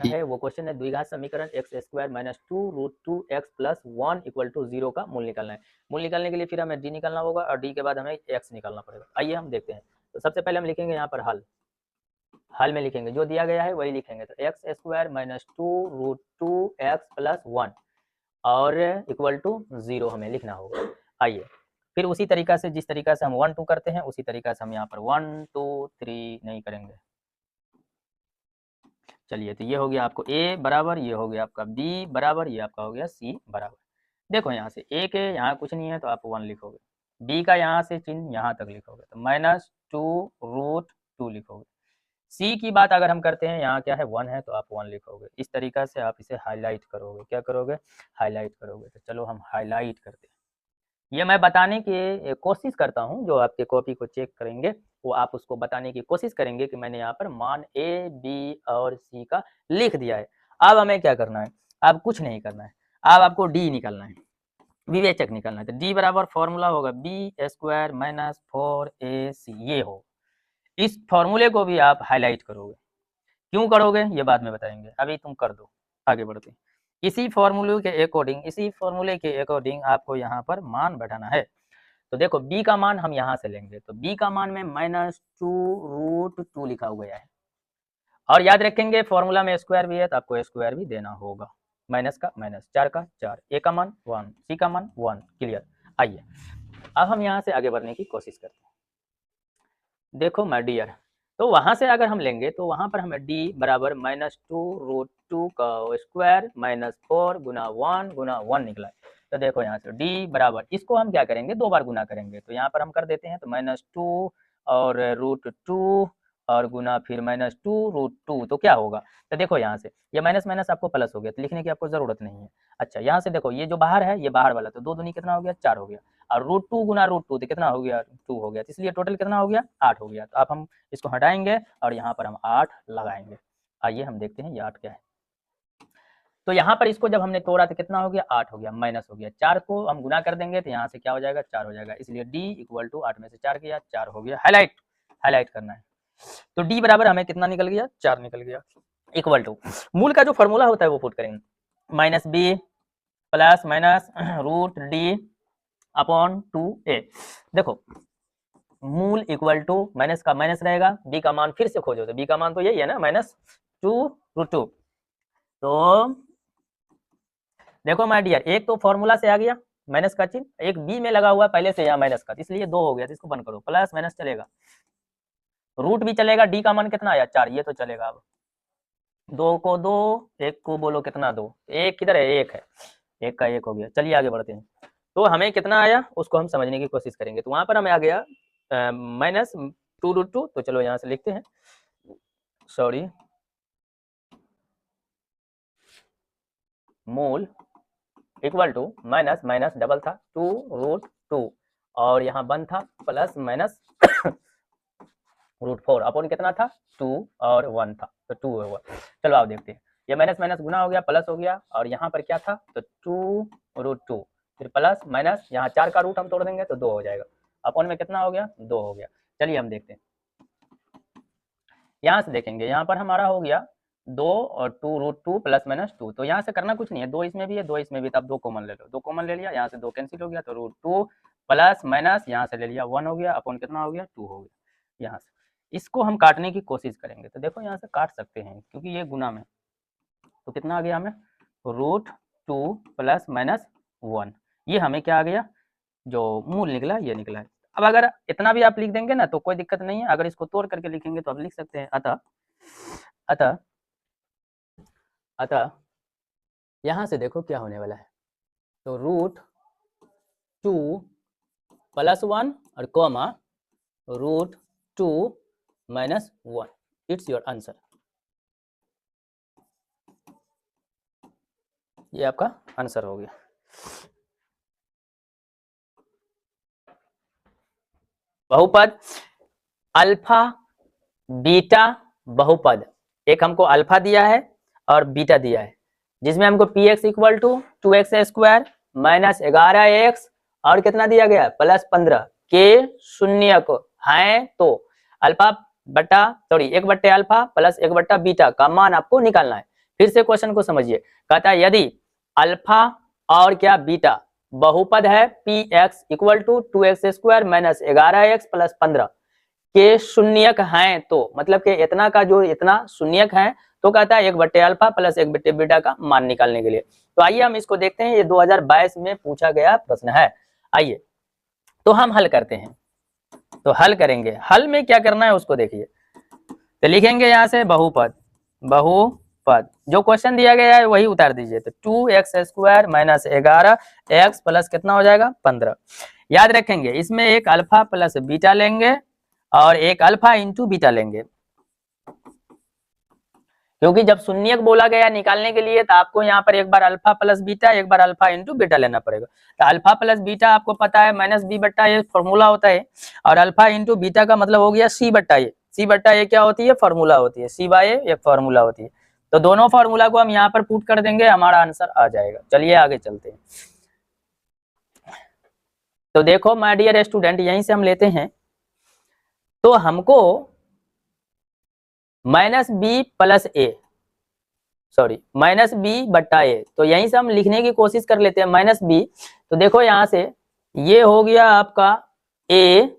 है वो क्वेश्चन है द्विघात समीकरण x square minus 2√2x plus 1 equal to 0 का मूल निकालना है। मूल निकालने के लिए फिर हमें डी निकालना होगा और डी के बाद हमें एक्स निकालना पड़ेगा। आइए हम देखते हैं। तो सबसे पहले हम लिखेंगे यहाँ पर हल में लिखेंगे, जो दिया गया है वही लिखेंगे। तो x square minus 2√2x plus 1 और इक्वल टू 0 हमें लिखना होगा। आइए फिर उसी तरीका से, जिस तरीका से हम 1 2 करते हैं उसी तरीका से हम यहाँ पर 1 2 3 नहीं करेंगे। चलिए, तो ये हो गया आपको a बराबर, ये हो गया आपका b बराबर, ये आपका हो गया c बराबर। देखो यहाँ से a के यहाँ कुछ नहीं है तो आप 1 लिखोगे, b का यहाँ से चिन्ह यहाँ तक लिखोगे तो -2√2 लिखोगे। c की बात अगर हम करते हैं, यहाँ क्या है 1 है तो आप 1 लिखोगे। इस तरीका से आप इसे हाईलाइट करोगे। क्या करोगे? हाईलाइट करोगे। तो चलो हम हाईलाइट करते हैं। ये मैं बताने की कोशिश करता हूँ, जो आपके कॉपी को चेक करेंगे वो आप उसको बताने की कोशिश करेंगे कि मैंने यहाँ पर मान ए, बी और सी का लिख दिया है। अब हमें क्या करना है? अब कुछ नहीं करना है, अब आपको डी निकालना है, विवेचक निकालना है। तो डी बराबर फॉर्मूला होगा बी स्क्वायर माइनस 4ac। ये हो, इस फॉर्मूले को भी आप हाईलाइट करोगे। क्यों करोगे ये बाद में बताएंगे, अभी तुम कर दो। आगे बढ़ते हैं। इसी फॉर्मूले के अकॉर्डिंग आपको यहाँ पर मान बैठाना है। तो देखो b का मान हम यहाँ से लेंगे, तो b का मान में -2√2 लिखा हुआ है। और याद रखेंगे फॉर्मूला में स्क्वायर भी है तो आपको स्क्वायर भी देना होगा। माइनस का माइनस, 4 का 4, a का मान 1, c का मान 1। क्लियर? आइए अब हम यहाँ से आगे बढ़ने की कोशिश करते हैं। देखो माय डियर, तो वहां से अगर हम लेंगे तो वहां पर हमें d बराबर -2√2 का स्क्वायर -4 गुना 1 गुना 1 निकला है। तो देखो यहाँ से d बराबर, इसको हम क्या करेंगे, 2 बार गुना करेंगे। तो यहाँ पर हम कर देते हैं, तो -2 और √2 और गुना फिर -2√2। तो क्या होगा? तो देखो यहाँ से ये माइनस माइनस आपको प्लस हो गया, तो लिखने की आपको जरूरत नहीं है। अच्छा, यहाँ से देखो ये जो बाहर है ये बाहर वाला, तो 2 दूनी कितना हो गया? 4 हो गया। और √2 गुना √2 तो कितना हो गया? 2 हो गया। तो इसलिए टोटल कितना हो गया? 8 हो गया। तो अब हम इसको हटाएंगे और यहाँ पर हम 8 लगाएंगे। आइए हम देखते हैं ये 8 क्या है। तो यहाँ पर इसको जब हमने तोड़ा तो कितना हो गया? 8 हो गया, माइनस हो गया। 4 को हम गुना कर देंगे तो यहाँ से क्या हो जाएगा? 4 हो जाएगा। इसलिए d इक्वल टू 8 में से 4 किया, 4 हो गया। हाईलाइट करना है। तो d बराबर हमें कितना निकल गया? 4 निकल गया। इक्वल टू मूल का जो फॉर्मूला होता है वो पुट करेंगे, -b plus minus √d upon 2a। देखो मूल इक्वल टू माइनस का माइनस रहेगा, b का मान फिर से खोजो। तो b का मान तो यही है ना, -2√2। तो देखो माय डियर, एक तो फॉर्मूला से आ गया माइनस का चिन्ह, एक b में लगा हुआ पहले से यहाँ माइनस का, इसलिए 2 हो गया। तो इसको बंद करो, प्लस माइनस चलेगा, रूट भी चलेगा। d का मान कितना आया? 4, ये तो चलेगा। अब 2 को 2, 1 को बोलो कितना? 2, 1 किधर है? 1 है, 1 का 1 हो गया। चलिए आगे बढ़ते हैं। तो हमें कितना आया उसको हम समझने की कोशिश करेंगे। तो वहां पर हमें आ गया -2√2। तो चलो यहाँ से लिखते हैं, सॉरी, मूल equal to minus minus double था 2√2 और यहाँ 1 था प्लस माइनस √4 अपॉन कितना था? 2 और 1 था, तो 2 हुआ। चलो आप देखते हैं, ये माइनस माइनस गुना हो गया, प्लस हो गया। और यहाँ पर क्या था? तो 2√2 फिर प्लस माइनस, यहाँ 4 का रूट हम तोड़ देंगे तो 2 हो जाएगा। अपॉन में कितना हो गया? 2 हो गया। चलिए हम देखते हैं, यहाँ से देखेंगे, यहाँ पर हमारा हो गया 2 और 2√2 प्लस माइनस 2। तो यहाँ से करना कुछ नहीं है, 2 इसमें भी है, 2 इसमें भी, तब 2 कॉमन ले लो। 2 कॉमन ले लिया, यहाँ से 2 कैंसिल हो गया, तो √2 प्लस माइनस यहाँ से ले लिया 1 हो गया, अपॉन कितना हो गया? 2 हो गया। यहाँ से इसको हम काटने की कोशिश करेंगे। तो देखो यहाँ से काट सकते हैं क्योंकि ये गुना में, तो कितना आ गया हमें? √2 प्लस माइनस 1। ये हमें क्या आ गया? जो मूल निकला ये निकला है। अब अगर इतना भी आप लिख देंगे ना तो कोई दिक्कत नहीं है, अगर इसको तोड़ करके लिखेंगे तो आप लिख सकते हैं अतः यहाँ से देखो क्या होने वाला है। तो √2 प्लस 1 और comma √2 minus 1, it's your answer. ये आपका आंसर हो गया। बहुपद अल्फा बीटा बहुपद, एक हमको अल्फा दिया है और बीटा दिया है, जिसमें हमको px equal to 2x² minus 11x और कितना दिया गया? प्लस 15 के शून्य को है। तो अल्फा बट्टा 1 बट्टे अल्फा प्लस 1 बट्टा बीटा का मान आपको निकालना है। फिर से क्वेश्चन को समझिए, कहता है यदि अल्फा और क्या बीटा बहुपद है p x equal to 2x² minus 11x plus 15 के शून्यक हैं, तो मतलब कि इतना का जो इतना शून्यक है, तो कहता है 1/अल्फा प्लस 1/बीटा का मान निकालने के लिए। तो आइए हम इसको देखते हैं, ये 2022 में पूछा गया प्रश्न है। आइए तो हम हल करते हैं, तो हल करेंगे, हल में क्या करना है उसको देखिए। तो लिखेंगे यहाँ से बहुपद, बहुपद जो क्वेश्चन दिया गया है वही उतार दीजिए। तो 2x² माइनस 11x प्लस कितना हो जाएगा 15। याद रखेंगे इसमें एक अल्फा प्लस बीटा लेंगे और एक अल्फा इंटू बीटा लेंगे, क्योंकि जब शून्यक बोला गया निकालने के लिए तो आपको यहाँ पर एक बार अल्फा प्लस बीटा एक बार अल्फा इंटू बीटा लेना पड़ेगा। तो अल्फा प्लस बीटा आपको पता है माइनस बी बट्टा ए फॉर्मूला होता है, और अल्फा इंटू बीटा का मतलब हो गया सी बट्टा ए। सी बट्टा ए क्या होती है, फॉर्मूला होती है, सी बाय ए एक फॉर्मूला होती है। तो दोनों फॉर्मूला को हम यहाँ पर पुट कर देंगे, हमारा आंसर आ जाएगा। चलिए आगे चलते हैं। तो देखो माय डियर स्टूडेंट, यहीं से हम लेते हैं, तो हमको माइनस बी प्लस ए, सॉरी माइनस बी बट्टा ए, तो यहीं से हम लिखने की कोशिश कर लेते हैं माइनस बी। तो देखो यहाँ से ये हो गया आपका ए,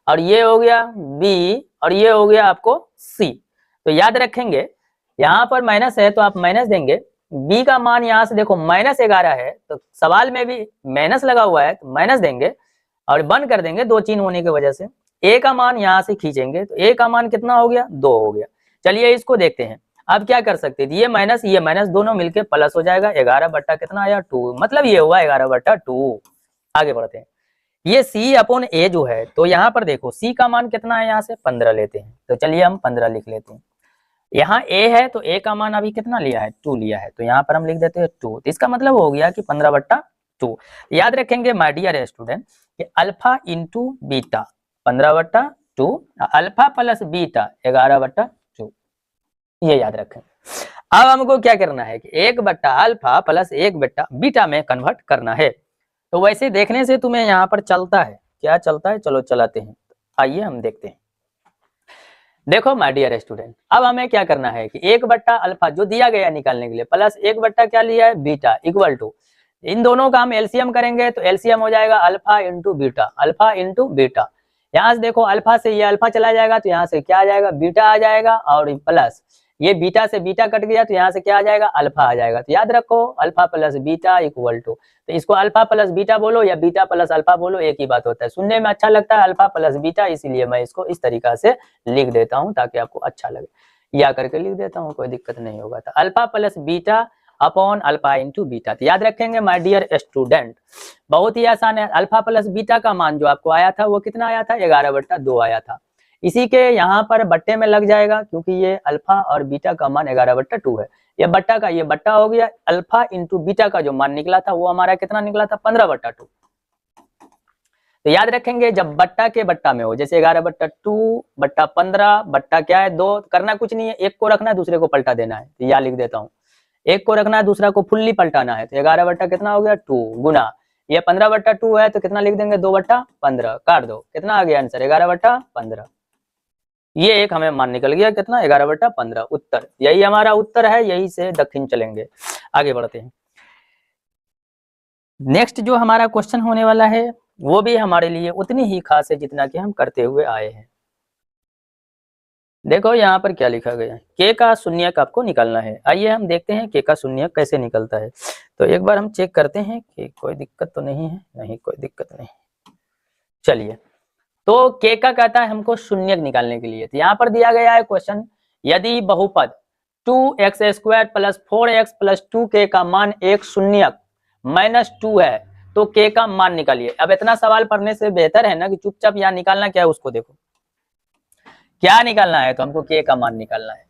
और ये हो गया बी, और ये हो गया आपको सी। तो याद रखेंगे यहाँ पर माइनस है तो आप माइनस देंगे, बी का मान यहाँ से देखो -11 है, तो सवाल में भी माइनस लगा हुआ है तो माइनस देंगे और बंद कर देंगे 2 चिन्ह होने की वजह से। ए का मान यहाँ से खींचेंगे तो ए का मान कितना हो गया 2 हो गया। चलिए इसको देखते हैं, अब क्या कर सकते हैं, ये माइनस दोनों मिलके प्लस हो जाएगा, 11 बट्टा कितना आया 2, मतलब ये हुआ 11/2। आगे बढ़ते हैं, ये c अपॉन a जो है, तो यहाँ पर देखो c का मान कितना है, यहाँ से 15 लेते हैं, तो चलिए हम 15 लिख लेते हैं। यहाँ a है तो a का मान अभी कितना लिया है 2 लिया है, तो यहाँ पर हम लिख देते हैं 2, तो इसका मतलब हो गया कि 15/2। याद रखेंगे माय डियर स्टूडेंट कि alpha into beta 15/2, alpha plus beta 11/2, ये याद रखें। अब हमको क्या करना है कि 1/अल्फा प्लस 1/बीटा में कन्वर्ट करना है। तो वैसे देखने से तुम्हें यहाँ पर चलता है, क्या चलता है, चलो चलाते हैं, आइए हम देखते हैं। देखो माय डियर स्टूडेंट, अब हमें क्या करना है कि 1/अल्फा जो दिया गया निकालने के लिए प्लस 1/ क्या लिया है बीटा इक्वल टू, इन दोनों का हम एलसीएम करेंगे तो एलसीएम हो जाएगा alpha into beta, alpha into beta. यहाँ से देखो अल्फा से ये अल्फा चला जाएगा तो यहाँ से क्या आ जाएगा बीटा आ जाएगा, और प्लस ये बीटा से बीटा कट गया तो यहाँ से क्या आ जाएगा अल्फा आ जाएगा। तो याद रखो alpha plus beta equal to, तो इसको अल्फा प्लस बीटा बोलो या बीटा प्लस अल्फा बोलो, एक ही बात होता है, सुनने में अच्छा लगता है अल्फा प्लस बीटा, इसीलिए मैं इसको इस तरीका से लिख देता हूँ ताकि आपको अच्छा लगे। या करके लिख देता हूँ, कोई दिक्कत नहीं होगा। तो alpha plus beta upon alpha into beta. तो याद रखेंगे माय डियर स्टूडेंट, बहुत ही आसान है। अल्फा प्लस बीटा का मान जो आपको आया था वो कितना आया था 11/2 आया था, इसी के यहाँ पर बट्टे में लग जाएगा क्योंकि ये अल्फा और बीटा का मान 11/2 है, ये बट्टा का ये बट्टा हो गया, अल्फा इंटू बीटा का जो मान निकला था वो हमारा कितना निकला था 15/2। तो याद रखेंगे जब बट्टा के बट्टा में हो, जैसे 11/2 बट्टा 15 बट्टा क्या है 2, करना कुछ नहीं है, एक को रखना है दूसरे को पलटा देना है, तो या लिख देता हूँ, एक को रखना है दूसरा को फुल्ली पलटाना है, तो 11 कितना हो गया 2 गुना ये 15/2 है तो कितना लिख देंगे 2/15, काट दो कितना आ गया आंसर 11/15। ये एक हमें मान निकल गया कितना 11/15 उत्तर, यही हमारा उत्तर है, यही से दक्षिण चलेंगे। आगे बढ़ते हैं, नेक्स्ट जो हमारा क्वेश्चन होने वाला है वो भी हमारे लिए उतनी ही खास है जितना कि हम करते हुए आए हैं। देखो यहाँ पर क्या लिखा गया है, के का शून्यक आपको निकालना है। आइए हम देखते हैं के का शून्यक कैसे निकलता है। तो एक बार हम चेक करते हैं कि कोई दिक्कत तो नहीं है, नहीं कोई दिक्कत नहीं। चलिए तो के का कहता है हमको शून्यक निकालने के लिए, तो यहाँ पर दिया गया है क्वेश्चन, यदि बहुपद 2x² plus 4x plus 2k का मान एक शून्यक -2 है तो के का मान निकालिए। अब इतना सवाल पढ़ने से बेहतर है ना कि चुपचाप यहाँ निकालना क्या है उसको देखो, क्या निकालना है, तो हमको के का मान निकालना है।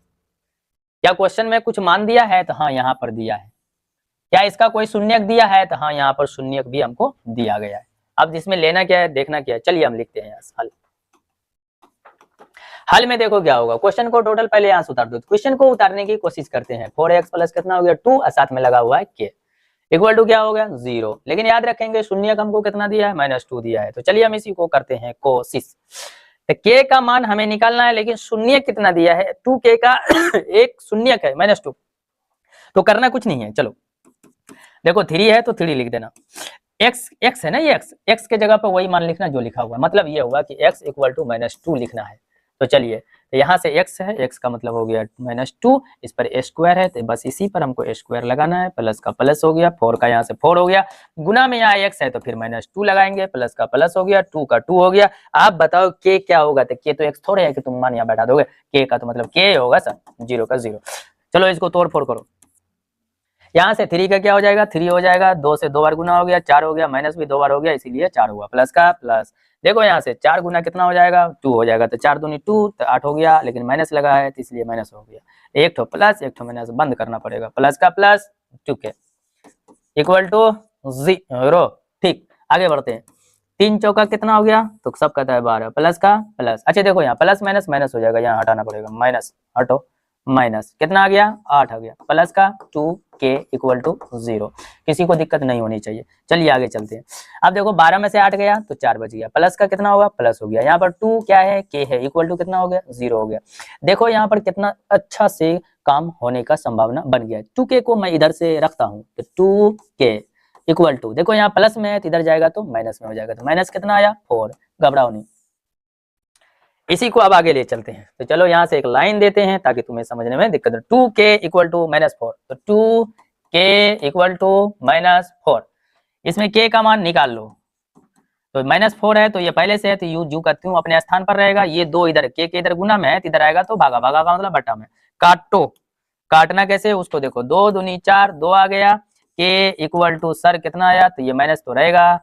क्या क्वेश्चन में कुछ मान दिया है, तो हाँ यहाँ पर दिया है। क्या इसका कोई शून्यक दिया है, तो हाँ यहाँ पर शून्यक भी हमको दिया गया है। अब जिसमें लेना क्या है देखना क्या है, चलिए हम लिखते हैं यहाँ हल। हल में देखो क्या होगा, क्वेश्चन को टोटल पहले यहाँ से उतार दो, क्वेश्चन को उतारने की कोशिश करते हैं। 4x प्लस कितना हो गया 2 और साथ में लगा हुआ है के इक्वल टू क्या हो गया 0, लेकिन याद रखेंगे शून्यक हमको कितना दिया है -2 दिया है। तो चलिए हम इसी को करते हैं कोशिश। तो के का मान हमें निकालना है, लेकिन शून्यक कितना दिया है 2k का एक शून्यक है -2, तो करना कुछ नहीं है, चलो देखो 3 है तो 3 लिख देना, x है ना, ये x के जगह पर वही मान लिखना जो लिखा हुआ है, मतलब ये हुआ कि x इक्वल टू -2 लिखना है। तो चलिए, तो यहाँ से x है, x का मतलब हो गया -2, इस पर a स्क्वायर है, तो बस इसी पर हमको a स्क्वायर लगाना है, प्लस का प्लस हो गया, 4 का यहाँ से 4 हो गया, गुना में यहाँ x है तो फिर -2 लगाएंगे, प्लस का प्लस हो गया, 2 का 2 हो गया। आप बताओ k क्या होगा, तो k तो x थोड़े है कि तुम मान यहाँ बैठा दोगे, k का तो मतलब k होगा सर, 0 का 0। चलो इसको तोड़ फोड़ करो, यहाँ से 3 का क्या हो जाएगा, 3 हो जाएगा, 2 से 2 बार गुना हो गया, 4 हो गया, माइनस भी 2 बार हो गया, इसीलिए 4 हुआ, प्लस का प्लस। देखो यहाँ से 4 गुना कितना हो जाएगा, 2 हो जाएगा, तो 4 दूनी 2, तो 8 हो गया, लेकिन माइनस लगा है तो इसलिए माइनस हो गया, एक ठो प्लस एक ठो माइनस बंद करना पड़ेगा, प्लस का प्लस 2k इक्वल टू 0। ठीक, आगे बढ़ते हैं, 3 चौका कितना हो गया, तो सब कहता है 12, प्लस का प्लस। अच्छा देखो यहाँ प्लस माइनस माइनस हो जाएगा, यहाँ हटाना पड़ेगा, माइनस हटो, माइनस कितना आ गया, 8 आ गया, प्लस का 2k इक्वल टू 0। किसी को दिक्कत नहीं होनी चाहिए। चलिए आगे चलते हैं। अब देखो 12 में से 8 गया तो 4 बच गया, प्लस का कितना होगा, प्लस हो गया, यहाँ पर 2 क्या है, k है, इक्वल टू कितना हो गया, 0 हो गया। देखो यहाँ पर कितना अच्छा से काम होने का संभावना बन गया है। 2k को मैं इधर से रखता हूँ, तो 2k इक्वल टू, देखो यहाँ प्लस में है तो इधर जाएगा तो माइनस में हो जाएगा, तो माइनस कितना आया, 4, घबराओ नहीं। इसी को अब आगे ले चलते हैं, तो चलो यहाँ से एक लाइन देते हैं ताकि तुम्हें समझने में दिक्कत हो। 2k इक्वल टू -4, तो 2k इक्वल टू -4, इसमें k का मान निकाल लो, तो -4 है तो ये पहले से है तो यू का त्यों अपने स्थान पर रहेगा, ये 2 इधर k के इधर गुना में है तो इधर आएगा, तो भागा भागा का मतलब बट्टा में, काटो, काटना कैसे उसको देखो, 2 दूनी 4, 2 आ गया, k इक्वल टू सर कितना आया, तो ये माइनस तो रहेगा,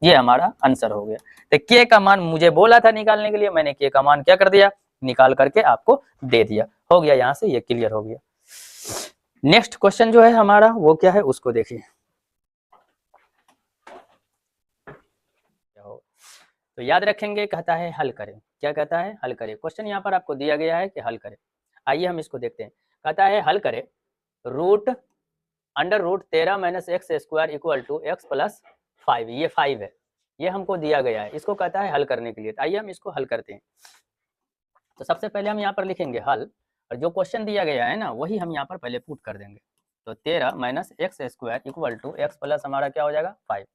ये हमारा आंसर हो गया। तो k का मान मुझे बोला था निकालने के लिए, मैंने k का मान क्या कर दिया, निकाल करके आपको दे दिया, हो गया, यहाँ से ये क्लियर हो गया। नेक्स्ट क्वेश्चन जो है हमारा वो क्या है उसको देखिए। तो याद रखेंगे, कहता है हल करें, क्या कहता है, हल करें। क्वेश्चन यहाँ पर आपको दिया गया है कि हल करें, आइए हम इसको देखते हैं। कहता है हल करें root under root 13 minus x square equal to x plus 5, ये 5 है, ये हमको दिया गया है, इसको कहता है हल करने के लिए। तो आइए हम इसको हल करते हैं। तो सबसे पहले हम यहाँ पर लिखेंगे हल, और जो क्वेश्चन दिया गया है ना वही हम यहाँ पर पहले पुट कर देंगे। तो 13 minus x square equal to x plus हमारा क्या हो जाएगा, 5।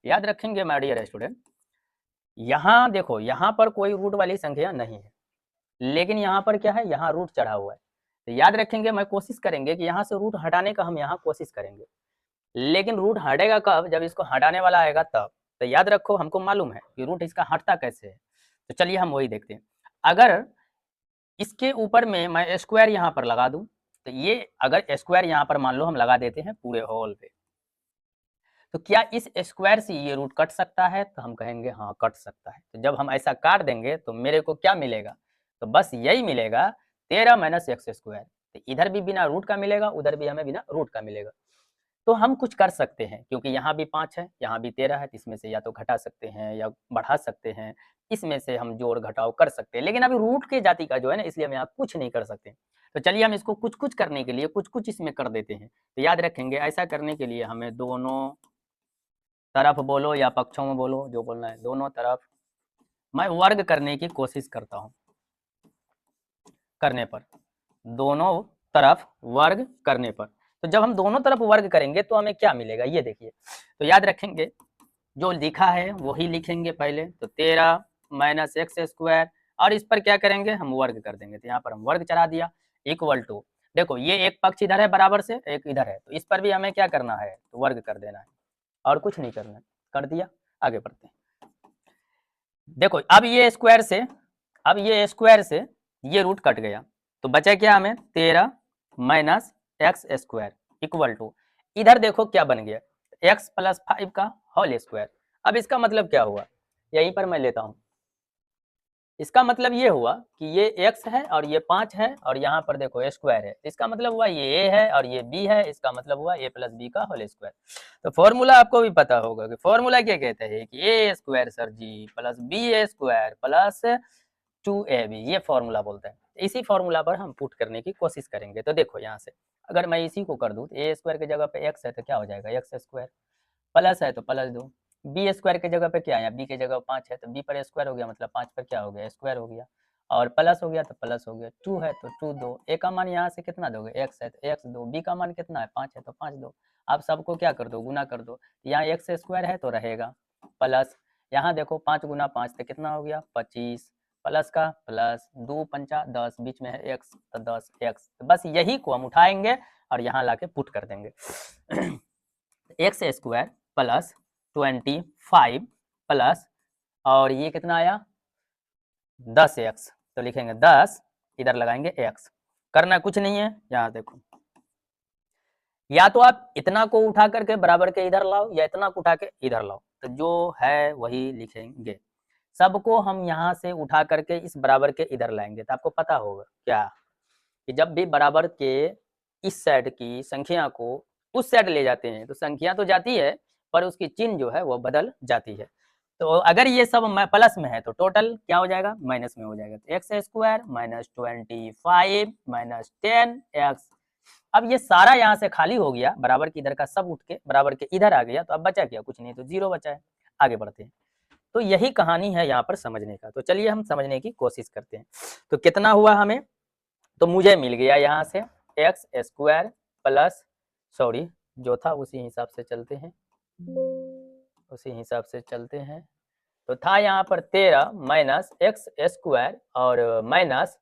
याद रखेंगे माय डियर स्टूडेंट, यहाँ देखो यहाँ पर कोई रूट वाली संख्या नहीं है, लेकिन यहाँ पर क्या है, यहाँ रूट चढ़ा हुआ है। तो याद रखेंगे, मैं कोशिश करेंगे कि यहाँ से रूट हटाने का हम यहाँ कोशिश करेंगे, लेकिन रूट हटेगा कब, जब इसको हटाने वाला आएगा तब। तो याद रखो, हमको मालूम है कि रूट इसका हटता कैसे है, तो चलिए हम वही देखते हैं। अगर इसके ऊपर में मैं स्क्वायर यहाँ पर लगा दूं, तो ये अगर स्क्वायर यहाँ पर मान लो हम लगा देते हैं पूरे होल पे, तो क्या इस स्क्वायर से ये रूट कट सकता है, तो हम कहेंगे हाँ कट सकता है। तो जब हम ऐसा काट देंगे तो मेरे को क्या मिलेगा, तो बस यही मिलेगा, 13 माइनस एक्स स्क्वायर। तो इधर भी बिना रूट का मिलेगा, उधर भी हमें बिना रूट का मिलेगा। तो हम कुछ कर सकते हैं, क्योंकि यहाँ भी 5 है, यहाँ भी 13 है, तो इसमें से या तो घटा सकते हैं या बढ़ा सकते हैं, इसमें से हम जोड़ घटाव कर सकते हैं। लेकिन अभी रूट के जाति का जो है ना, इसलिए हम यहाँ कुछ नहीं कर सकते। तो चलिए हम इसको कुछ कुछ करने के लिए कुछ कुछ इसमें कर देते हैं। तो याद रखेंगे, ऐसा करने के लिए हमें दोनों तरफ बोलो या पक्षों में बोलो, जो बोलना है, दोनों तरफ मैं वर्ग करने की कोशिश करता हूँ, करने पर, दोनों तरफ वर्ग करने पर। तो जब हम दोनों तरफ वर्ग करेंगे तो हमें क्या मिलेगा, ये देखिए। तो याद रखेंगे, जो लिखा है वही लिखेंगे पहले, तो 13 माइनस एक्स स्क्वायर, और इस पर क्या करेंगे, हम वर्ग कर देंगे। तो यहाँ पर हम वर्ग चढ़ा दिया, इक्वल टू, देखो ये एक पक्ष इधर है बराबर से, एक इधर है, तो इस पर भी हमें क्या करना है, तो वर्ग कर देना है, और कुछ नहीं करना है। कर दिया, आगे बढ़ते हैं। देखो अब ये स्क्वायर से, अब ये स्क्वायर से ये रूट कट गया, तो बचा क्या हमें, 13 minus x square equal to, इधर देखो क्या बन गया, एक्स प्लस 5 का होल स्क्वायर। अब इसका मतलब क्या हुआ, यहीं पर मैं लेता हूं, इसका मतलब ये हुआ कि ये x है और ये 5 है, और यहाँ पर देखो स्क्वायर है, इसका मतलब हुआ ये a है और ये b है, इसका मतलब हुआ a प्लस बी का होल स्क्वायर। तो फॉर्मूला आपको भी पता होगा कि फॉर्मूला क्या कहते हैं, कि a square sir ji plus b square plus 2ab, ये फॉर्मूला बोलते हैं। इसी फॉर्मूला पर हम पुट करने की कोशिश करेंगे। तो देखो यहाँ से अगर मैं इसी को कर दूं, तो a स्क्वायर की जगह पे x है तो क्या हो जाएगा, x स्क्वायर, प्लस है तो प्लस दो, बी स्क्वायर की जगह पे क्या है, बी की जगह 5 है तो बी पर स्क्वायर हो गया, मतलब 5 पर क्या हो गया, स्क्वायर हो गया, और प्लस हो गया तो प्लस हो गया, 2 है तो 2 दो, ए का मान यहाँ से कितना दोगे, x है तो x दो, b का मान कितना है 5 है तो 5 दो। आप सबको क्या कर दो, गुना कर दो, यहाँ एक्स स्क्वायर है तो रहेगा प्लस, यहाँ देखो 5 गुना 5 तो कितना हो गया 25, प्लस का प्लस, 2 पंचा 10, बीच में है x तो 10x, तो बस यही को हम उठाएंगे और यहाँ लाके पुट कर देंगे एक्स स्क्वायर प्लस 25 प्लस, और ये कितना आया 10x, तो लिखेंगे 10, इधर लगाएंगे x, करना कुछ नहीं है, यहाँ देखो या तो आप इतना को उठा करके बराबर के इधर लाओ या इतना को उठा के इधर लाओ, तो जो है वही लिखेंगे, सबको हम यहाँ से उठा करके इस बराबर के इधर लाएंगे, तो आपको पता होगा क्या कि जब भी बराबर के इस साइड की संख्या को उस साइड ले जाते हैं तो संख्या तो जाती है पर उसकी चिन्ह जो है वो बदल जाती है। तो अगर ये सब प्लस में है तो टोटल क्या हो जाएगा, माइनस में हो जाएगा, तो x square minus 25 minus 10x, अब ये सारा यहाँ से खाली हो गया, बराबर के इधर का सब उठ के बराबर के इधर आ गया, तो अब बचा क्या, कुछ नहीं, तो 0 बचा है। आगे बढ़ते हैं, तो यही कहानी है यहाँ पर समझने का, तो चलिए हम समझने की कोशिश करते हैं। तो कितना हुआ हमें, तो मुझे मिल गया यहाँ से एक्स स्क्वायर प्लस, सॉरी जो था उसी हिसाब से चलते हैं, उसी हिसाब से चलते हैं, तो था यहाँ पर 13 माइनस एक्स स्क्वायर और माइनस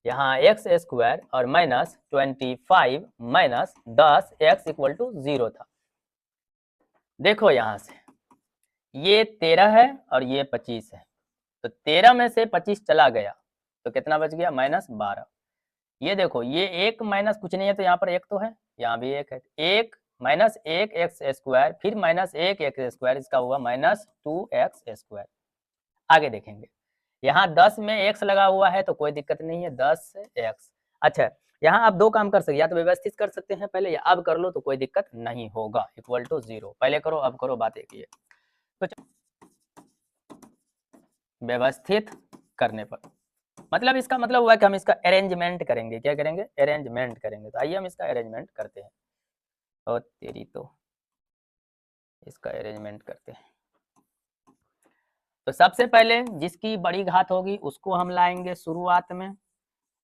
यहाँ एक्स स्क्वायर और minus 25 minus 10x equal to 0 था। देखो यहाँ से ये 13 है और ये 25 है, तो 13 में से 25 चला गया तो कितना बच गया -12। ये देखो ये एक माइनस कुछ नहीं है तो यहाँ पर एक तो है, यहाँ भी एक है, एक माइनस एक एक्स स्क्वायर फिर माइनस एक एक्स स्क्वायर, इसका हुआ -2x स्क्वायर। आगे देखेंगे यहाँ 10 में x लगा हुआ है तो कोई दिक्कत नहीं है, 10x। अच्छा यहाँ आप दो काम कर सकते, या तो व्यवस्थित कर सकते हैं पहले, या अब कर लो तो कोई दिक्कत नहीं होगा, इक्वल टू 0 पहले करो अब करो, बात एक ही है। तो व्यवस्थित करने पर मतलब इसका मतलब हुआ कि हम इसका अरेंजमेंट करेंगे, क्या करेंगे, अरेंजमेंट करेंगे। तो आइए हम इसका अरेंजमेंट करते हैं, और तेरी तो इसका अरेंजमेंट करते हैं। तो सबसे पहले जिसकी बड़ी घात होगी उसको हम लाएंगे शुरुआत में,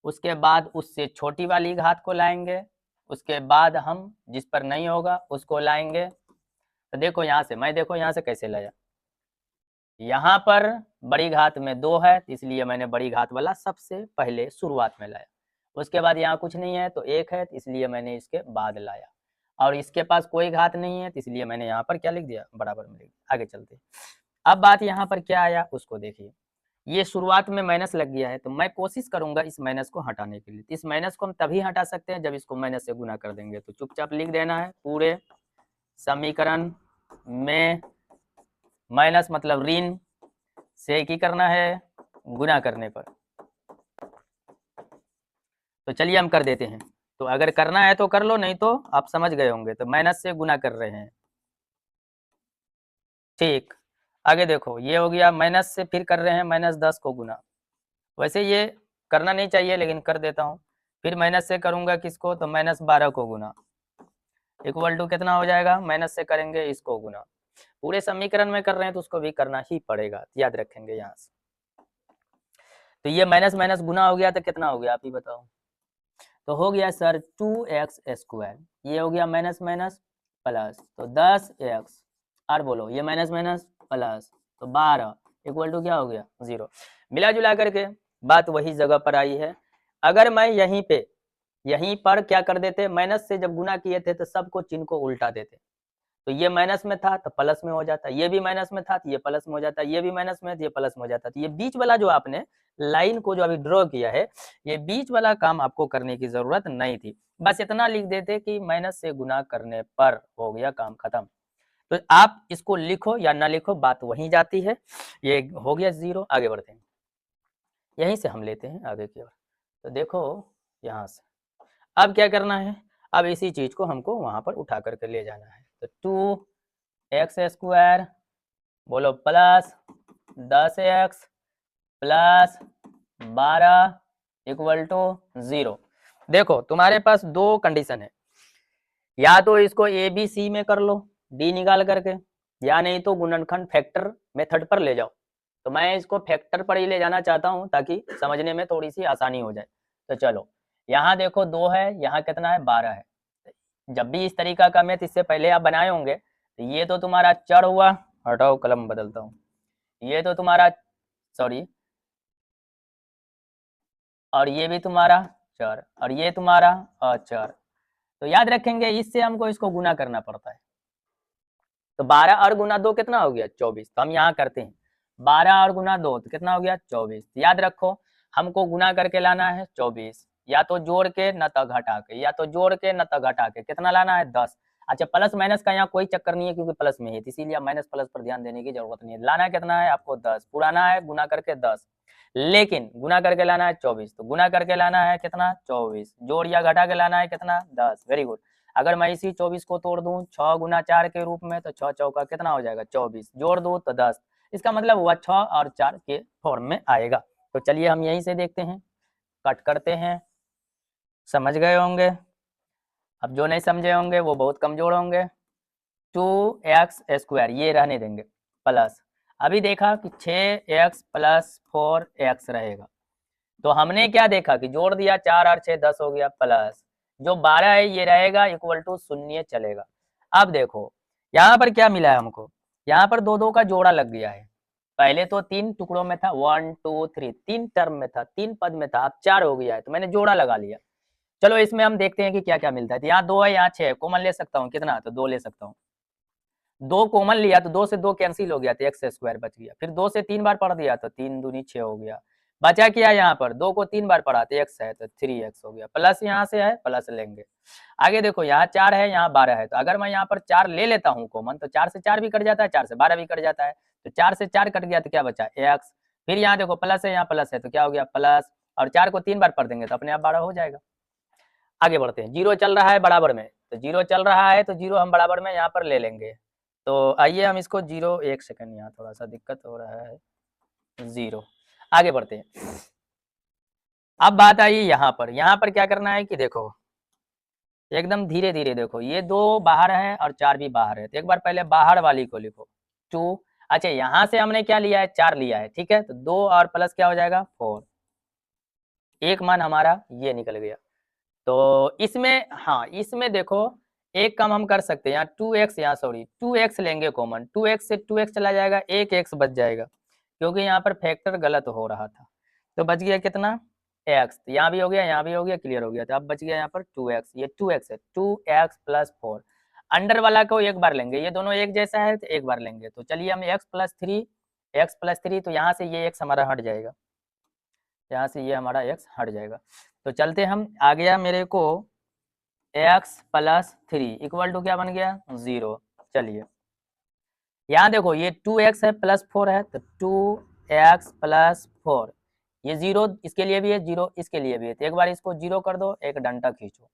उसके बाद उससे छोटी वाली घात को लाएंगे, उसके बाद हम जिस पर नहीं होगा उसको लाएंगे। तो देखो यहाँ से, मैं देखो यहाँ से कैसे लाया, यहाँ पर बड़ी घात में 2 है इसलिए मैंने बड़ी घात वाला सबसे पहले शुरुआत में लाया, उसके बाद यहाँ कुछ नहीं है तो 1 है इसलिए मैंने इसके बाद लाया, और इसके पास कोई घात नहीं है तो इसलिए मैंने यहाँ पर क्या लिख दिया, बराबर में लिख दिया। आगे चलते, अब बात यहाँ पर क्या आया उसको देखिए, ये शुरुआत में माइनस लग गया है तो मैं कोशिश करूंगा इस माइनस को हटाने के लिए। इस माइनस को हम तभी हटा सकते हैं जब इसको माइनस से गुना कर देंगे, तो चुपचाप लिख देना है पूरे समीकरण में माइनस मतलब ऋण से की करना है गुना करने पर। तो चलिए हम कर देते हैं, तो अगर करना है तो कर लो, नहीं तो आप समझ गए होंगे, तो माइनस से गुना कर रहे हैं, ठीक। आगे देखो ये हो गया माइनस से, फिर कर रहे हैं -10 को गुना, वैसे ये करना नहीं चाहिए लेकिन कर देता हूँ, फिर माइनस से करूंगा किसको, तो -12 को गुना, इक्वल टू कितना हो जाएगा, माइनस से करेंगे इसको गुना, पूरे समीकरण में कर रहे हैं तो उसको भी करना ही पड़ेगा, याद रखेंगे यहाँ से। तो ये माइनस माइनस गुना हो गया तो कितना हो गया आप ही बताओ, तो हो गया सर 2x स्क्वायर, ये हो गया माइनस माइनस प्लस, तो 10x, और बोलो ये माइनस माइनस प्लस, तो 12 इक्वल टू क्या हो गया 0। मिला जुला करके बात वही जगह पर आई है। अगर मैं यहीं पर क्या कर देते, माइनस से जब गुना किए थे तो सबको चिन्ह को उल्टा देते, तो ये माइनस में था तो प्लस में हो जाता, ये भी माइनस में था तो ये प्लस में हो जाता, ये भी माइनस में तो ये प्लस में हो जाता। तो ये बीच वाला जो आपने लाइन को जो अभी ड्रॉ किया है, ये बीच वाला काम आपको करने की जरूरत नहीं थी, बस इतना लिख देते कि माइनस से गुना करने पर हो गया काम खत्म। तो आप इसको लिखो या ना लिखो बात वहीं जाती है, ये हो गया 0। आगे बढ़ते हैं, यहीं से हम लेते हैं आगे की ओर। तो देखो यहाँ से अब क्या करना है, अब इसी चीज को हमको वहां पर उठा करके ले जाना है, तो 2x स्क्वायर बोलो plus 10x plus 12 equal to 0। देखो तुम्हारे पास दो कंडीशन है, या तो इसको ABC में कर लो D निकाल करके, या नहीं तो गुणनखंड फैक्टर मेथड पर ले जाओ। तो मैं इसको फैक्टर पर ही ले जाना चाहता हूँ ताकि समझने में थोड़ी सी आसानी हो जाए। तो चलो, यहाँ देखो 2 है, यहाँ कितना है 12 है। जब भी इस तरीका का मैथ इससे पहले आप बनाए होंगे, तो ये तो तुम्हारा चर हुआ, हटाओ कलम बदलता हूँ, ये तो तुम्हारा सॉरी, और ये भी तुम्हारा चर, और ये तुम्हारा अचर। तो याद रखेंगे, इससे हमको इसको गुना करना पड़ता है। तो 12 और गुना 2 कितना हो गया 24। तो हम यहाँ करते हैं 12 और गुना 2 तो कितना हो गया 24। याद रखो, हमको गुना करके लाना है 24, या तो जोड़ के न तो घटा के, या तो जोड़ के न तो घटा के। कितना लाना है 10। अच्छा, प्लस माइनस का यहाँ कोई चक्कर नहीं है क्योंकि प्लस में है, इसीलिए माइनस प्लस पर ध्यान देने की जरूरत नहीं है। लाना है कितना है आपको 10, पुराना है गुना करके 10, लेकिन गुना करके लाना है 24। तो गुना करके लाना है कितना 24, जोड़ या घटा के लाना है कितना 10। Very good. अगर मैं इसी 24 को तोड़ दूं 6 गुना 4 के रूप में, तो 6 चौका कितना हो जाएगा 24, जोड़ दो तो 10। इसका मतलब हुआ 6 और 4 के फॉर्म में आएगा। तो चलिए हम यहीं से देखते हैं, कट करते हैं। समझ गए होंगे। अब जो नहीं समझे होंगे वो बहुत कमजोर होंगे। 2x² ये रहने देंगे, प्लस अभी देखा कि 6x + 4x रहेगा। तो हमने क्या देखा कि जोड़ दिया 4 और 6 10 हो गया, प्लस जो 12 है ये रहेगा इक्वल टू 0 चलेगा। अब देखो यहाँ पर क्या मिला है हमको, यहाँ पर 2 2 का जोड़ा लग गया है। पहले तो 3 टुकड़ों में था, 1 2 3, 3 टर्म में था, 3 पद में था, अब 4 हो गया है, तो मैंने जोड़ा लगा लिया। चलो इसमें हम देखते हैं कि क्या क्या मिलता है। तो यहाँ 2 है, यहाँ 6 है, कॉमन ले सकता हूँ कितना, तो 2 ले सकता हूँ। 2 कॉमन लिया तो 2 से 2 कैंसिल हो गया, तो x² बच गया। फिर 2 से 3 बार पढ़ दिया तो 3 दूनी 6 हो गया। बचा क्या यहाँ पर, 2 को 3 बार पढ़ा तो x है तो 3x हो गया, प्लस यहाँ से है प्लस लेंगे। आगे देखो यहाँ 4 है, यहाँ 12 है, तो अगर मैं यहाँ पर 4 ले लेता हूँ कॉमन, तो 4 से 4 भी कट जाता है, 4 से 12 भी कट जाता है। तो 4 से 4 कट गया तो क्या बचा x। फिर यहाँ देखो प्लस है, यहाँ प्लस है, तो क्या हो गया प्लस, और 4 को 3 बार पढ़ देंगे तो अपने आप 12 हो जाएगा। आगे बढ़ते हैं, 0 चल रहा है बराबर में, तो 0 चल रहा है तो 0 हम बराबर में यहाँ पर ले लेंगे। तो आइए हम इसको 0, 1 सेकंड, यहाँ थोड़ा सा दिक्कत हो रहा है, 0। आगे बढ़ते हैं। अब बात आई यहाँ पर क्या करना है कि देखो एकदम धीरे धीरे देखो, ये 2 बाहर है और 4 भी बाहर है, तो एक बार पहले बाहर वाली को लिखो 2। अच्छा, यहाँ से हमने क्या लिया है 4 लिया है, ठीक है, तो 2 और प्लस क्या हो जाएगा 4, एक मान हमारा ये निकल गया। तो इसमें हाँ, इसमें देखो एक काम हम कर सकते हैं, यहाँ 2x, यहाँ सॉरी 2x लेंगे कॉमन, 2x से 2x चला जाएगा, एक x बच जाएगा क्योंकि यहाँ पर फैक्टर गलत हो रहा था। तो बच गया कितना x, तो यहाँ भी हो गया, यहाँ भी हो गया, क्लियर हो गया। तो अब बच गया यहाँ पर 2x, ये 2x है, 2x + 4। अंडर वाला को एक बार लेंगे, ये दोनों एक जैसा है तो एक बार लेंगे। तो चलिए हम x + 3, तो यहाँ से ये x हमारा हट जाएगा, यहाँ से ये हमारा x हट जाएगा। तो चलते हम, आ गया मेरे को x + 3 इक्वल टू क्या बन गया 0। चलिए यहाँ देखो ये 2x है + 4 है, तो 2x + 4, ये 0 इसके लिए भी है, 0 इसके लिए भी है, तो एक बार इसको 0 कर दो, एक डंडा खींचो।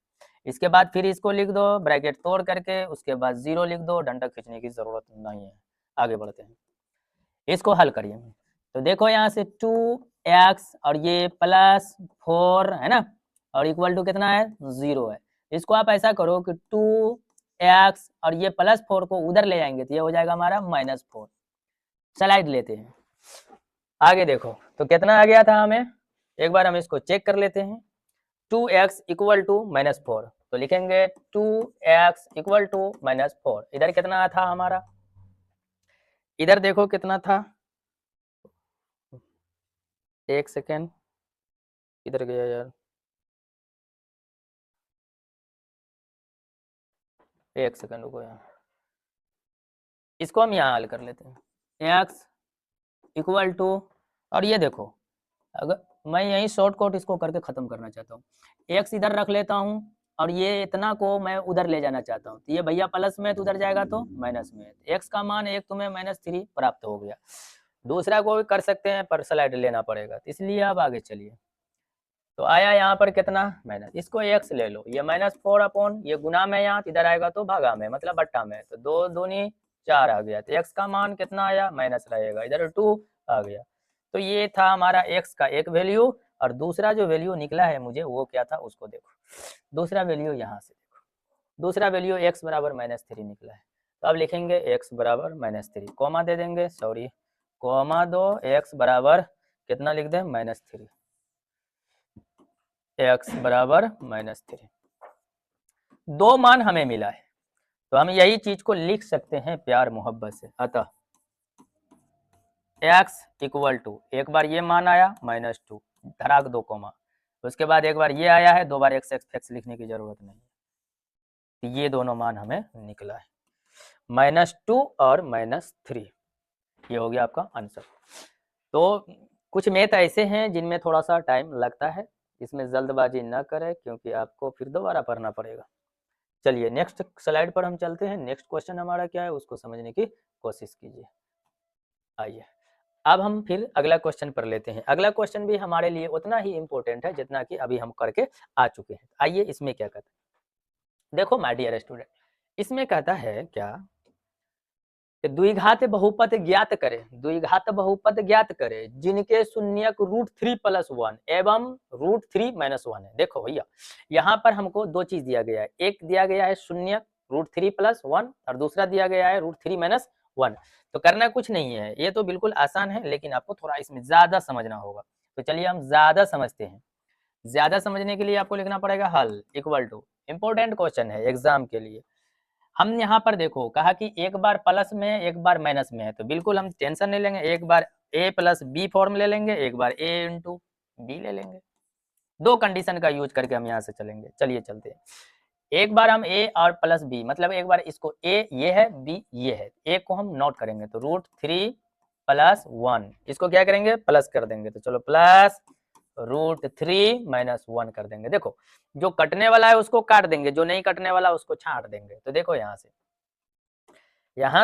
इसके बाद फिर इसको लिख दो ब्रैकेट तोड़ करके, उसके बाद 0 लिख दो, डंडा खींचने की जरूरत नहीं है। आगे बढ़ते हैं, इसको हल करिए। तो देखो यहाँ से 2x और ये +4 है ना, और इक्वल टू कितना है 0 है। इसको आप ऐसा करो कि 2x और ये +4 को उधर ले जाएंगे तो ये हो जाएगा हमारा -4। स्लाइड लेते हैं, आगे देखो तो कितना आ गया था हमें, एक बार हम इसको चेक कर लेते हैं। 2x इक्वल टू -4, तो लिखेंगे 2x इक्वल टू -4। इधर कितना था हमारा, इधर देखो कितना था, एक सेकेंड, इधर गया यार, एक सेकंड रुको यहाँ, इसको हम यहाँ हल कर लेते हैं। x इक्वल टू, और ये देखो अगर मैं यही शॉर्टकट इसको करके ख़त्म करना चाहता हूँ, x इधर रख लेता हूँ और ये इतना को मैं उधर ले जाना चाहता हूँ, तो ये भैया प्लस में तो उधर जाएगा तो माइनस में, x का मान एक तुम्हें -3 प्राप्त हो गया। दूसरा को भी कर सकते हैं पर स्लाइड लेना पड़ेगा, तो इसलिए अब आगे चलिए। तो आया यहाँ पर कितना माइनस, इसको x ले लो, ये -4 अपॉन ये गुना में, यहाँ इधर आएगा तो भागा में मतलब बट्टा में, तो 2 दूनी 4 आ गया, तो x का मान कितना आया माइनस रहेगा, इधर 2 आ गया। तो ये था हमारा x का एक वैल्यू, और दूसरा जो वैल्यू निकला है मुझे वो क्या था उसको देखो। दूसरा वैल्यू यहाँ से देखो, दूसरा वैल्यू x बराबर -3 निकला है। तो अब लिखेंगे x बराबर -3, कॉमा दे देंगे, सॉरी कॉमा दो, x बराबर कितना लिख दें, -3, x बराबर -3। दो मान हमें मिला है, तो हम यही चीज को लिख सकते हैं प्यार मोहब्बत से। अतः x इक्वल टू, एक बार ये मान आया -2 धराक 2 कोमा, उसके बाद एक बार ये आया है, 2 बार x लिखने की जरूरत नहीं है, तो ये दोनों मान हमें निकला है, -2 और -3, ये हो गया आपका आंसर। तो कुछ मैथ ऐसे हैं जिनमें थोड़ा सा टाइम लगता है, इसमें जल्दबाजी ना करें क्योंकि आपको फिर दोबारा पढ़ना पड़ेगा। चलिए नेक्स्ट स्लाइड पर हम चलते हैं। नेक्स्ट क्वेश्चन हमारा क्या है उसको समझने की कोशिश कीजिए। आइए अब हम फिर अगला क्वेश्चन पर लेते हैं। अगला क्वेश्चन भी हमारे लिए उतना ही इम्पोर्टेंट है जितना कि अभी हम करके आ चुके हैं। आइए इसमें क्या कहता है, देखो माय डियर स्टूडेंट, इसमें कहता है क्या, द्विघात बहुपद ज्ञात करें, द्विघात बहुपद ज्ञात करें जिनके शून्यक √3+1 एवं √3-1 है। देखो भैया यहाँ पर हमको दो चीज दिया गया है, एक दिया गया है शून्यक √3+1 और दूसरा दिया गया है √3-1। तो करना कुछ नहीं है, ये तो बिल्कुल आसान है, लेकिन आपको थोड़ा इसमें ज्यादा समझना होगा। तो चलिए हम ज्यादा समझते हैं। ज्यादा समझने के लिए आपको लिखना पड़ेगा हल इक्वल टू, इंपॉर्टेंट क्वेश्चन है एग्जाम के लिए। हम यहाँ पर देखो कहा कि एक बार प्लस में एक बार माइनस में है, तो बिल्कुल हम टेंशन नहीं लेंगे, एक बार a+b फॉर्म ले लेंगे, एक बार a × b ले लेंगे। दो कंडीशन का यूज करके हम यहाँ से चलेंगे। चलिए चलते हैं। एक बार हम a और +b, मतलब एक बार इसको a ये है, b ये है, a को हम नोट करेंगे तो √3+1, इसको क्या करेंगे प्लस कर देंगे, तो चलो प्लस √3-1 कर देंगे। देखो जो कटने वाला है उसको काट देंगे, जो नहीं कटने वाला उसको छांट देंगे। तो देखो यहाँ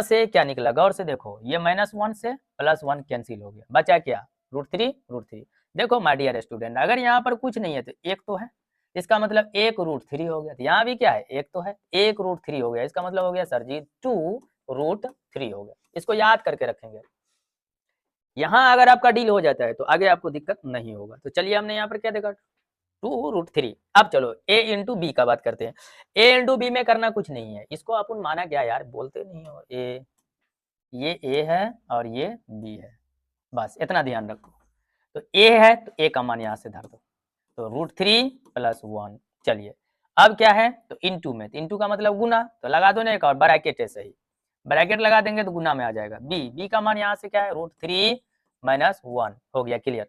से क्या निकला, गौर से देखो, ये -1 से +1 कैंसिल हो गया, बचा क्या √3। देखो माय डियर स्टूडेंट, अगर यहाँ पर कुछ नहीं है तो एक तो है, इसका मतलब 1 √3 हो गया। तो यहाँ भी क्या है, एक तो है, 1 √3 हो गया, इसका मतलब हो गया सर जी 2 √3 हो गया। इसको याद करके रखेंगे, यहाँ अगर आपका डील हो जाता है तो आगे आपको दिक्कत नहीं होगा। तो चलिए हमने यहाँ पर क्या देखा 2 √3। अब चलो a × b का बात करते हैं। a × b में करना कुछ नहीं है, इसको अपन माना क्या यार, बोलते नहीं हो, ये a है और ये b है, बस इतना ध्यान रखो। तो a है तो a का मान यहाँ से धर दो, तो √3+1। चलिए अब क्या है, तो इनटू में, इनटू का मतलब गुना, तो लगा दो ना एक और ब्रैकेट है, सही ब्रैकेट लगा देंगे तो गुना में आ जाएगा। b का मान यहाँ से क्या है √3-1 हो गया, क्लियर।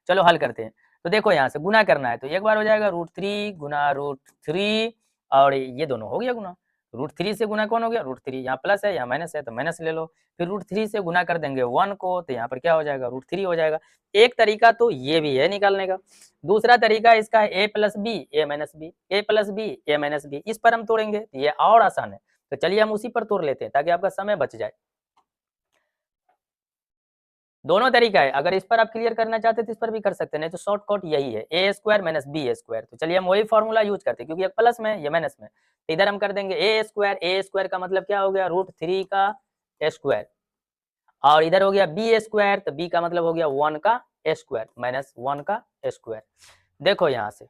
चलो हल करते हैं। तो देखो यहाँ से गुना करना है, तो एक बार हो जाएगा √3 गुना √3 और ये दोनों हो गया गुना। √3 से गुना कौन हो गया, √3, यहाँ प्लस है यहाँ माइनस है तो माइनस ले लो, फिर √3 से गुना कर देंगे 1 को, तो यहाँ पर क्या हो जाएगा √3 हो जाएगा। एक तरीका तो ये भी है निकालने का, दूसरा तरीका इसका है a+b a-b, a+b a-b, इस पर हम तोड़ेंगे, ये और आसान है। तो चलिए हम उसी पर तोड़ लेते हैं ताकि आपका समय बच जाए। दोनों तरीका है, अगर इस पर आप क्लियर करना चाहते हैं तो इस पर भी कर सकते हैं, नहीं तो शॉर्टकट यही है a² - b²। तो चलिए हम वही फॉर्मूला यूज करते हैं, क्योंकि एक प्लस में ये माइनस में, तो इधर हम कर देंगे a² का मतलब क्या हो गया √3 का स्क्वायर, और इधर हो गया b², तो b का मतलब हो गया 1 का स्क्वायर -1 का स्क्वायर। देखो यहाँ से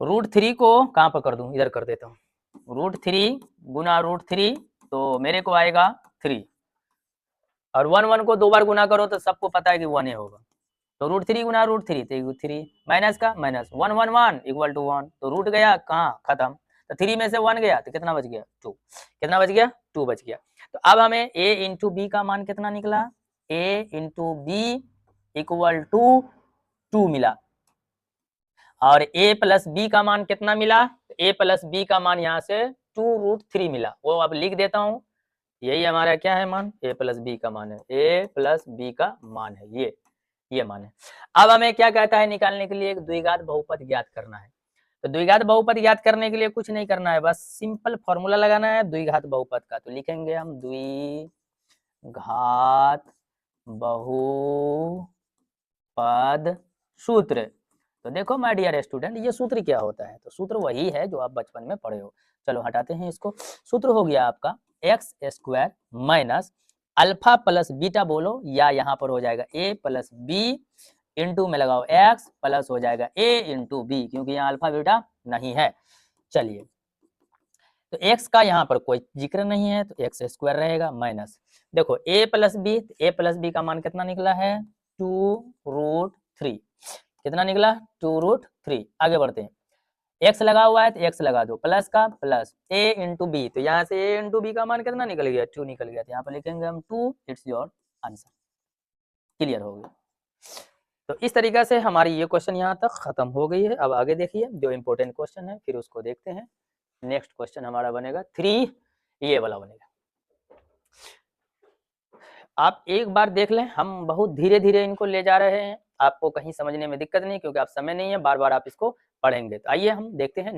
√3 को कहाँ पर कर दूं, इधर कर देता हूँ, √3 गुना √3 तो मेरे को आएगा 3, और 1 को 2 बार गुना करो तो सबको पता है कि 1 ही होगा, तो √3 गुना √3 तो 3, माइनस का माइनस 1 1 1 इक्वल टू 1, तो रूट गया कहाँ खत्म, तो 3 में से 1 गया तो कितना बच गया 2, कितना बच गया 2 बच गया। तो अब हमें a × b का मान कितना निकला, a × b इक्वल टू 2 मिला, और a+b का मान कितना मिला, a+b का मान यहाँ से 2 √3 मिला, वो अब लिख देता हूँ, यही हमारा क्या है मान, a+b का मान है, a+b का मान है, ये मान है। अब हमें क्या कहता है, निकालने के लिए एक द्विघात बहुपद ज्ञात करना है। तो द्विघात बहुपद ज्ञात करने के लिए कुछ नहीं करना है, बस सिंपल फॉर्मूला लगाना है द्विघात बहुपद का। तो लिखेंगे हम द्विघात बहुपद सूत्र। तो देखो माय डियर स्टूडेंट, ये सूत्र क्या होता है, तो सूत्र वही है जो आप बचपन में पढ़े हो। चलो हटाते हैं इसको। सूत्र हो गया आपका x² minus alpha plus beta बोलो, या यहाँ पर हो जाएगा a+b इंटू में लगाओ x प्लस हो जाएगा a × b, क्योंकि यहाँ अल्फा बीटा नहीं है। चलिए तो x का यहाँ पर कोई जिक्र नहीं है तो एक्स स्क्वायर रहेगा माइनस, देखो a प्लस बी का मान कितना निकला है 2√3, कितना निकला 2√3। आगे बढ़ते हैं, x लगा हुआ है तो x लगा दो, प्लस का प्लस a इंटू बी, तो यहाँ से a इंटू बी का मान कितना निकल गया 2 निकल गया, तो यहाँ पर लिखेंगे हम 2, इट्स योर आंसर। क्लियर हो गया। तो इस तरीका से हमारी ये क्वेश्चन यहाँ तक खत्म हो गई है। अब आगे देखिए जो इम्पोर्टेंट क्वेश्चन है फिर उसको देखते हैं। नेक्स्ट क्वेश्चन हमारा बनेगा 3, ये वाला बनेगा। आप एक बार देख लें, हम बहुत धीरे धीरे इनको ले जा रहे हैं, आपको कहीं समझने में दिक्कत नहीं, क्योंकि आप समय नहीं है, बार बार आप इसको पढ़ेंगे। तो आइए हम देखते हैं।